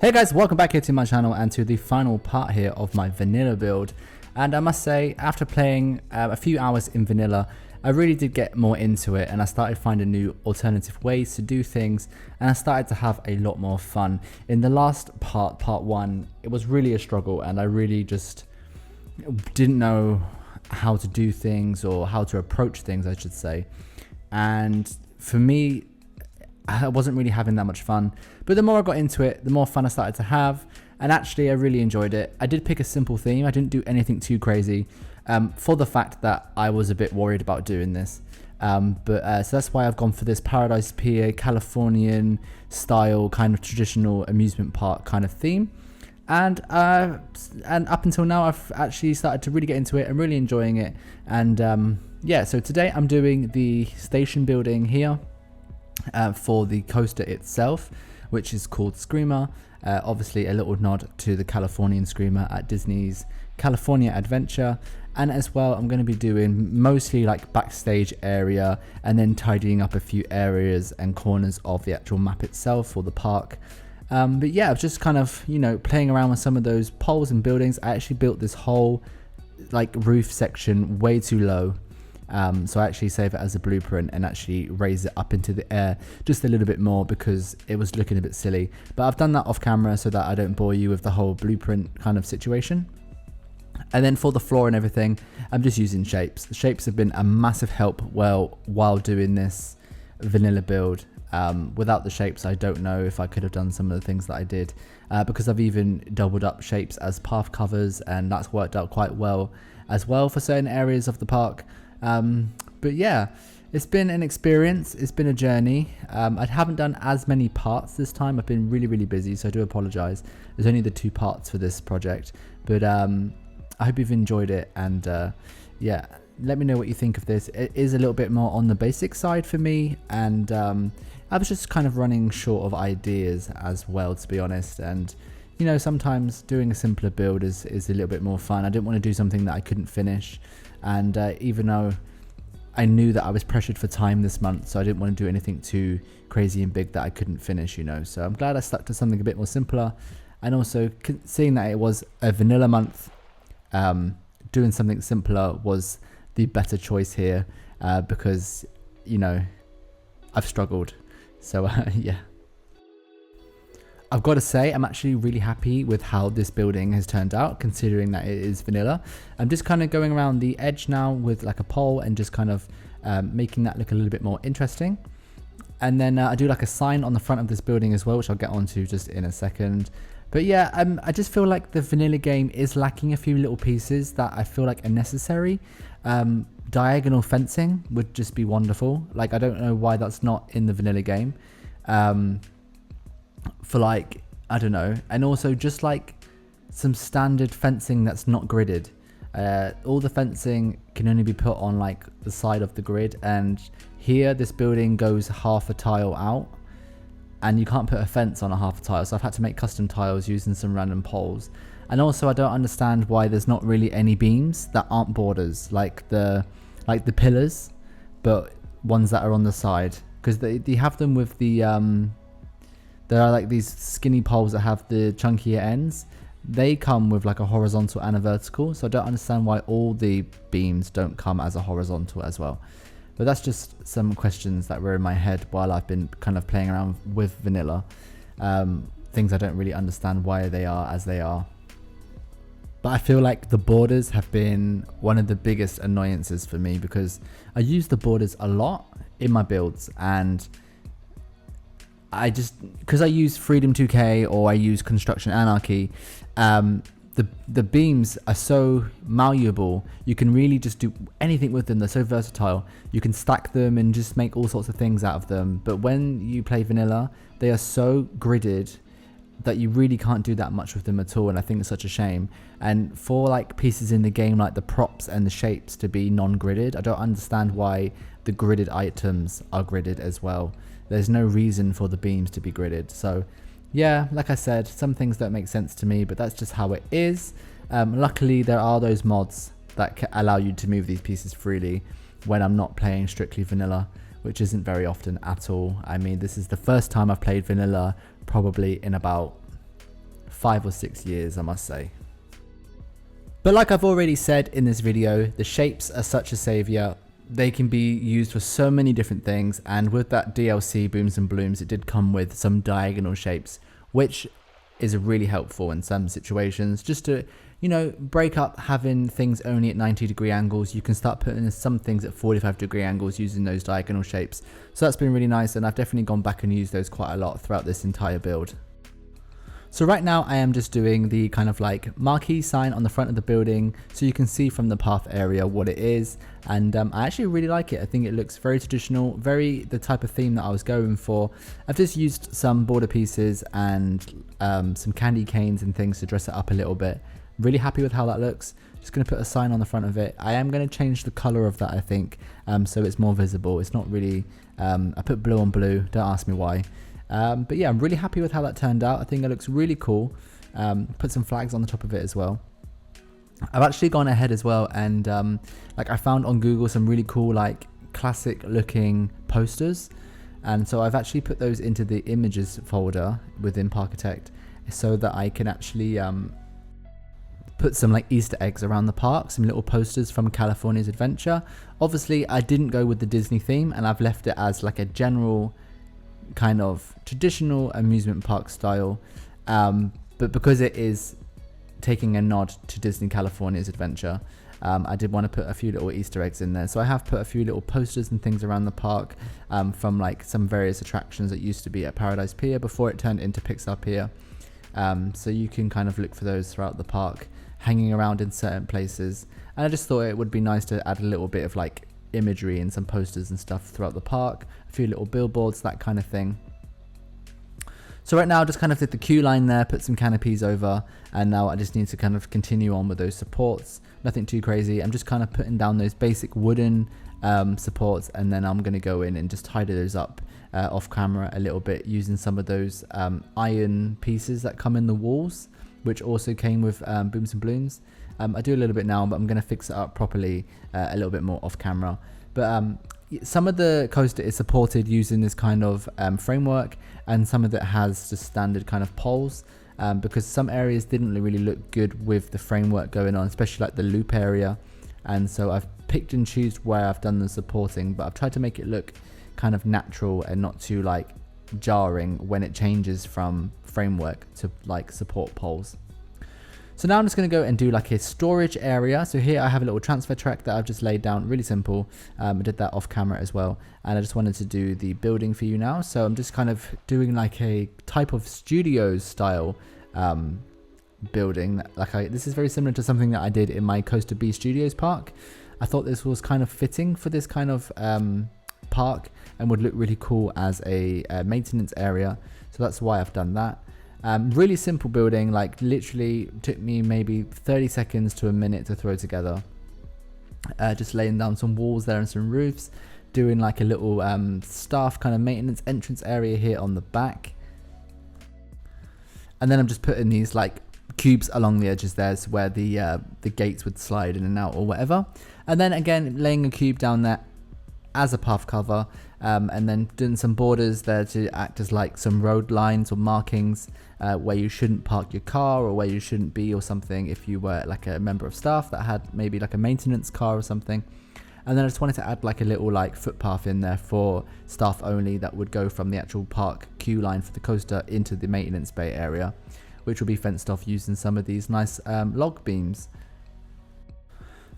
Hey guys, welcome back here to my channel and to the final part here of my vanilla build. And I must say, after playing a few hours in vanilla, I really did get more into it and I started finding new alternative ways to do things, and I started to have a lot more fun. In the last part 1, it was really a struggle and I really just didn't know how to do things, or how to approach things I should say. And for me, I wasn't really having that much fun, but the more I got into it, the more fun I started to have, and actually I really enjoyed it. I did pick a simple theme. I didn't do anything too crazy, for the fact that I was a bit worried about doing this, so that's why I've gone for this Paradise Pier Californian style kind of traditional amusement park kind of theme, and up until now I've actually started to really get into it and really enjoying it. And yeah, so today I'm doing the station building here for the coaster itself, which is called Screamer. Obviously a little nod to the Californian Screamer at Disney's California Adventure. And as well, I'm going to be doing mostly like backstage area, and then tidying up a few areas and corners of the actual map itself for the park. But yeah, I've just kind of, playing around with some of those poles and buildings. I actually built this whole like roof section way too low. So I actually save it as a blueprint and actually raise it up into the air just a little bit more because it was looking a bit silly. But I've done that off camera so that I don't bore you with the whole blueprint kind of situation. And then for the floor and everything, I'm just using shapes. The shapes have been a massive help while doing this vanilla build. Without the shapes, I don't know if I could have done some of the things that I did, because I've even doubled up shapes as path covers, and that's worked out quite well as well for certain areas of the park. But yeah, it's been an experience. It's been a journey. I haven't done as many parts this time. I've been really busy, so I do apologize. There's only the 2 parts for this project, but I hope you've enjoyed it. And yeah, let me know what you think of this. It is a little bit more on the basic side for me, and I was just kind of running short of ideas as well, to be honest. And sometimes doing a simpler build is a little bit more fun. I didn't want to do something that I couldn't finish. And even though I knew that I was pressured for time this month, so I didn't want to do anything too crazy and big that I couldn't finish, So I'm glad I stuck to something a bit more simpler. And also seeing that it was a vanilla month, doing something simpler was the better choice here, because, I've struggled. So yeah. I've got to say, I'm actually really happy with how this building has turned out, considering that it is vanilla. I'm just kind of going around the edge now with like a pole and just kind of making that look a little bit more interesting. And then I do like a sign on the front of this building as well, which I'll get onto just in a second. But yeah, I just feel like the vanilla game is lacking a few little pieces that I feel like are necessary. Diagonal fencing would just be wonderful. Like, I don't know why that's not in the vanilla game. For like, I don't know. And also just like some standard fencing that's not gridded. All the fencing can only be put on like the side of the grid, and here this building goes half a tile out, and you can't put a fence on a half a tile, so I've had to make custom tiles using some random poles. And also I don't understand why there's not really any beams that aren't borders, like the pillars, but ones that are on the side, because they have them with the there are like these skinny poles that have the chunkier ends. They come with like a horizontal and a vertical, so I don't understand why all the beams don't come as a horizontal as well. But that's just some questions that were in my head while I've been kind of playing around with vanilla. Things I don't really understand why they are as they are. But I feel like the borders have been one of the biggest annoyances for me, because I use the borders a lot in my builds, and because I use Freedom 2K or I use Construction Anarchy, the beams are so malleable. You can really just do anything with them. They're so versatile. You can stack them and just make all sorts of things out of them. But when you play vanilla, they are so gridded that you really can't do that much with them at all, and I think it's such a shame. And for like pieces in the game like the props and the shapes to be non-gridded, I don't understand why the gridded items are gridded as well. There's no reason for the beams to be gridded. So yeah, like I said, some things don't make sense to me, but that's just how it is. Luckily there are those mods that allow you to move these pieces freely when I'm not playing strictly vanilla, which isn't very often at all. I mean, this is the first time I've played vanilla probably in about 5 or 6 years, I must say. But like I've already said in this video, the shapes are such a savior. They can be used for so many different things, and with that DLC Booms and Blooms, it did come with some diagonal shapes, which is really helpful in some situations, just to, you know, break up having things only at 90-degree angles. You can start putting some things at 45-degree angles using those diagonal shapes. So that's been really nice, and I've definitely gone back and used those quite a lot throughout this entire build. So right now I am just doing the kind of like marquee sign on the front of the building, so you can see from the path area what it is, and I actually really like it. I think it looks very traditional, very the type of theme that I was going for. I've just used some border pieces and some candy canes and things to dress it up a little bit. Really happy with how that looks. Just going to put a sign on the front of it. I am going to change the color of that, I think, so it's more visible. It's not really, I put blue on blue, don't ask me why. But yeah, I'm really happy with how that turned out. I think it looks really cool. Put some flags on the top of it as well. I've actually gone ahead as well, and like I found on Google some really cool like classic looking posters, and so I've actually put those into the images folder within Parkitect, so that I can actually put some like Easter eggs around the park, some little posters from California's Adventure. Obviously I didn't go with the Disney theme, and I've left it as like a general kind of traditional amusement park style, but because it is taking a nod to Disney California's Adventure, I did want to put a few little Easter eggs in there. So I have put a few little posters and things around the park from like some various attractions that used to be at Paradise Pier before it turned into Pixar Pier. So you can kind of look for those throughout the park, hanging around in certain places. And I just thought it would be nice to add a little bit of like imagery and some posters and stuff throughout the park, a few little billboards, that kind of thing. So right now I just kind of did the queue line there, put some canopies over, and now I just need to kind of continue on with those supports. Nothing too crazy. I'm just kind of putting down those basic wooden supports, and then I'm going to go in and just tidy those up off camera a little bit using some of those iron pieces that come in the walls, which also came with Booms and Blooms. I do a little bit now, but I'm going to fix it up properly a little bit more off camera. But some of the coaster is supported using this kind of framework, and some of it has just standard kind of poles, because some areas didn't really look good with the framework going on, especially like the loop area. And so I've picked and choose where I've done the supporting, but I've tried to make it look kind of natural and not too like jarring when it changes from framework to like support poles. So now I'm just going to go and do like a storage area. So here I have a little transfer track that I've just laid down, really simple. I did that off camera as well, and I just wanted to do the building for you now. So I'm just kind of doing like a type of studios style building. This is very similar to something that I did in my Coaster B Studios park. I thought this was kind of fitting for this kind of park and would look really cool as a maintenance area. So that's why I've done that. Really simple building, like literally took me maybe 30 seconds to a minute to throw together. Just laying down some walls there and some roofs, doing like a little staff kind of maintenance entrance area here on the back. And then I'm just putting these like cubes along the edges there, so where the gates would slide in and out or whatever. And then again, laying a cube down there as a path cover, and then doing some borders there to act as like some road lines or markings where you shouldn't park your car or where you shouldn't be or something, if you were like a member of staff that had maybe like a maintenance car or something. And then I just wanted to add like a little like footpath in there for staff only that would go from the actual park queue line for the coaster into the maintenance bay area, which will be fenced off using some of these nice log beams.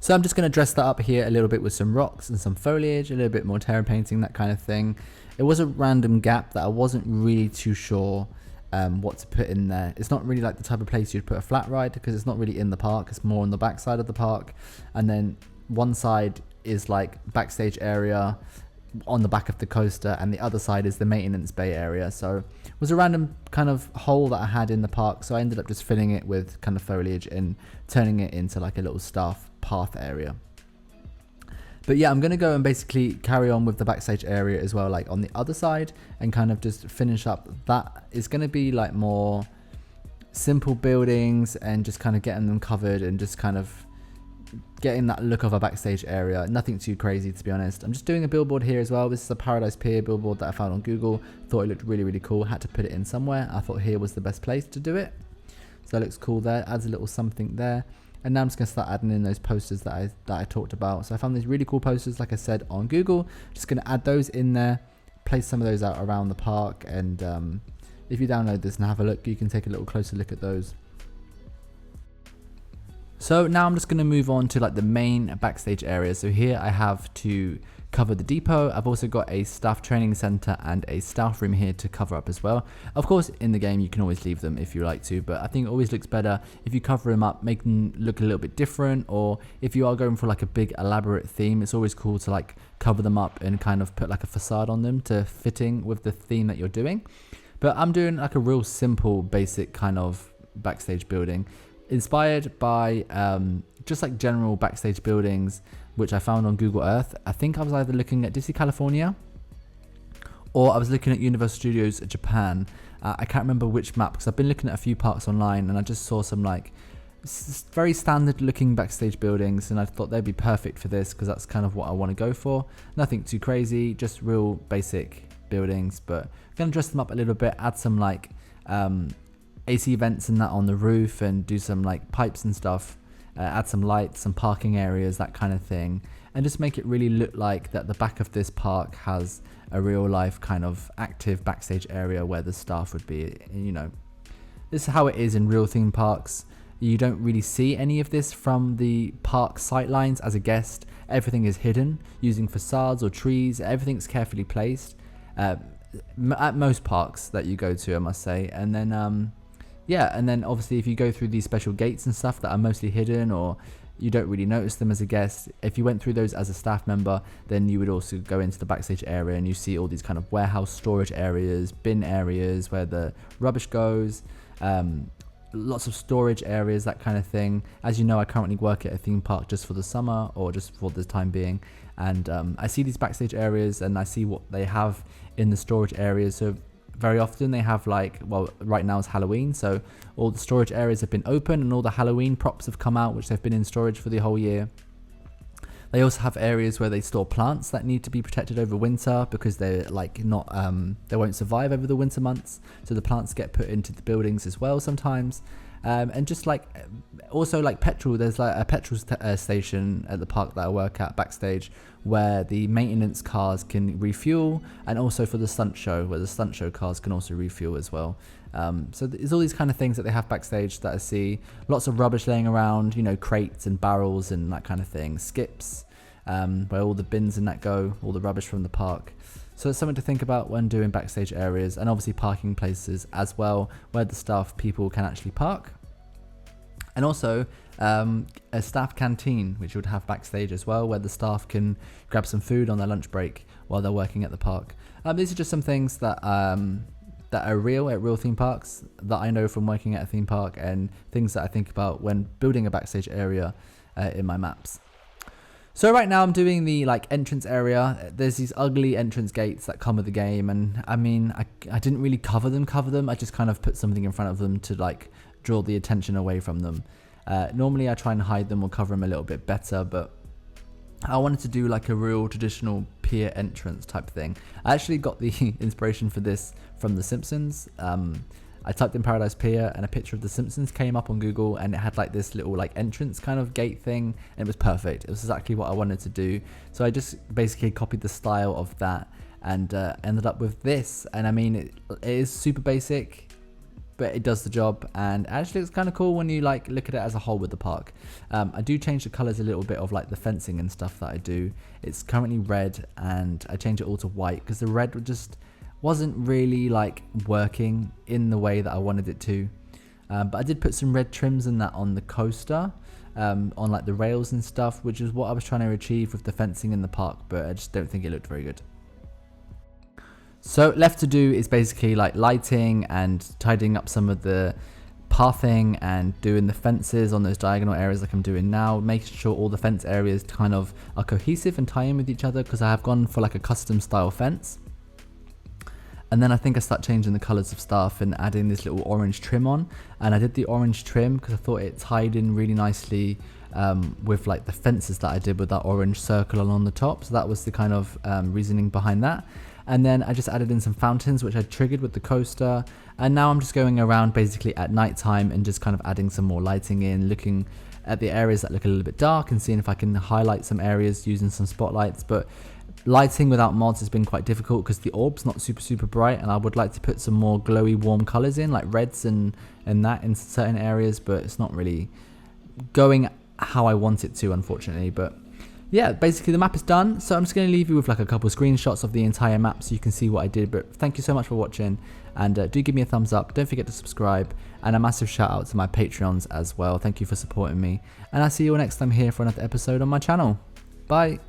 So I'm just going to dress that up here a little bit with some rocks and some foliage, a little bit more terra painting, that kind of thing. It was a random gap that I wasn't really too sure what to put in there. It's not really like the type of place you'd put a flat ride, because it's not really in the park, it's more on the back side of the park. And then one side is like backstage area on the back of the coaster, and the other side is the maintenance bay area. So it was a random kind of hole that I had in the park, so I ended up just filling it with kind of foliage and turning it into like a little staff path area. But yeah, I'm going to go and basically carry on with the backstage area as well, like on the other side, and kind of just finish up. That is going to be like more simple buildings and just kind of getting them covered and just kind of getting that look of a backstage area. Nothing too crazy, to be honest. I'm just doing a billboard here as well. This is a Paradise Pier billboard that I found on Google. Thought it looked really, really cool. Had to put it in somewhere. I thought here was the best place to do it. So that looks cool there, adds a little something there. And now I'm just going to start adding in those posters that I talked about. So I found these really cool posters, like I said, on Google. Just going to add those in there, place some of those out around the park. And if you download this and have a look, you can take a little closer look at those. So now I'm just going to move on to like the main backstage area. So here I have to cover the depot. I've also got a staff training center and a staff room here to cover up as well. Of course, in the game you can always leave them if you like to, but I think it always looks better if you cover them up, make them look a little bit different, or if you are going for like a big elaborate theme, it's always cool to like cover them up and kind of put like a facade on them to fitting with the theme that you're doing. But I'm doing like a real simple basic kind of backstage building, inspired by just like general backstage buildings which I found on Google Earth. I think I was either looking at Disney California or I was looking at Universal Studios Japan. I can't remember which map because I've been looking at a few parks online and I just saw some like very standard looking backstage buildings and I thought they'd be perfect for this because that's kind of what I want to go for. Nothing too crazy, just real basic buildings, but I'm going to dress them up a little bit, add some like AC vents and that on the roof and do some like pipes and stuff, add some lights, some parking areas, that kind of thing, and just make it really look like that the back of this park has a real life kind of active backstage area where the staff would be. You know, this is how it is in real theme parks. You don't really see any of this from the park sightlines as a guest. Everything is hidden using facades or trees. Everything's carefully placed at most parks that you go to, I must say. And then yeah, and then obviously if you go through these special gates and stuff that are mostly hidden or you don't really notice them as a guest, if you went through those as a staff member, then you would also go into the backstage area and you see all these kind of warehouse storage areas, bin areas where the rubbish goes, lots of storage areas, that kind of thing. As you know, I currently work at a theme park just for the summer or just for the time being, and I see these backstage areas and I see what they have in the storage areas. So very often they have like, well, right now is Halloween, so all the storage areas have been open and all the Halloween props have come out, which they've been in storage for the whole year. They also have areas where they store plants that need to be protected over winter because they're like not they won't survive over the winter months, so the plants get put into the buildings as well sometimes. And just like also like petrol, there's like a petrol station at the park that I work at, Backstage, where the maintenance cars can refuel, and also for the stunt show where the stunt show cars can also refuel as well. So there's all these kind of things that they have backstage that I see. Lots of rubbish laying around, you know, crates and barrels and that kind of thing. Skips, where all the bins and that go, all the rubbish from the park. So it's something to think about when doing backstage areas, and obviously parking places as well, where the staff people can actually park. And also a staff canteen, which would have backstage as well, where the staff can grab some food on their lunch break while they're working at the park. These are just some things that that are real at real theme parks that I know from working at a theme park, and things that I think about when building a backstage area in my maps. So right now I'm doing the like entrance area. There's these ugly entrance gates that come with the game, and I mean I didn't really cover them. I just kind of put something in front of them to like draw the attention away from them. Normally I try and hide them or cover them a little bit better, but I wanted to do like a real traditional pier entrance type thing. I actually got the inspiration for this from The Simpsons. I typed in Paradise Pier and a picture of The Simpsons came up on Google, and it had like this little like entrance kind of gate thing, and it was perfect. It was exactly what I wanted to do. So I just basically copied the style of that and ended up with this. And I mean, it is super basic, but it does the job, and actually it's kind of cool when you like look at it as a whole with the park. I do change the colors a little bit of like the fencing and stuff that I do. It's currently red, and I change it all to white because the red just wasn't really like working in the way that I wanted it to. But I did put some red trims in that on the coaster, on like the rails and stuff, which is what I was trying to achieve with the fencing in the park, but I just don't think it looked very good. So left to do is basically like lighting and tidying up some of the pathing and doing the fences on those diagonal areas like I'm doing now, making sure all the fence areas kind of are cohesive and tie in with each other, because I have gone for like a custom style fence. And then I think I start changing the colors of stuff and adding this little orange trim on. And I did the orange trim because I thought it tied in really nicely with like the fences that I did with that orange circle along the top. So that was the kind of reasoning behind that. And then I just added in some fountains, which I triggered with the coaster. And now I'm just going around basically at night time and just kind of adding some more lighting in, looking at the areas that look a little bit dark and seeing if I can highlight some areas using some spotlights. But lighting without mods has been quite difficult because the orb's not super bright, and I would like to put some more glowy warm colors in, like reds and that in certain areas, but it's not really going how I want it to, unfortunately. But yeah, basically the map is done, so I'm just going to leave you with like a couple of screenshots of the entire map so you can see what I did. But thank you so much for watching, and do give me a thumbs up, don't forget to subscribe, and a massive shout out to my Patreons as well. Thank you for supporting me, and I'll see you all next time here for another episode on my channel. Bye.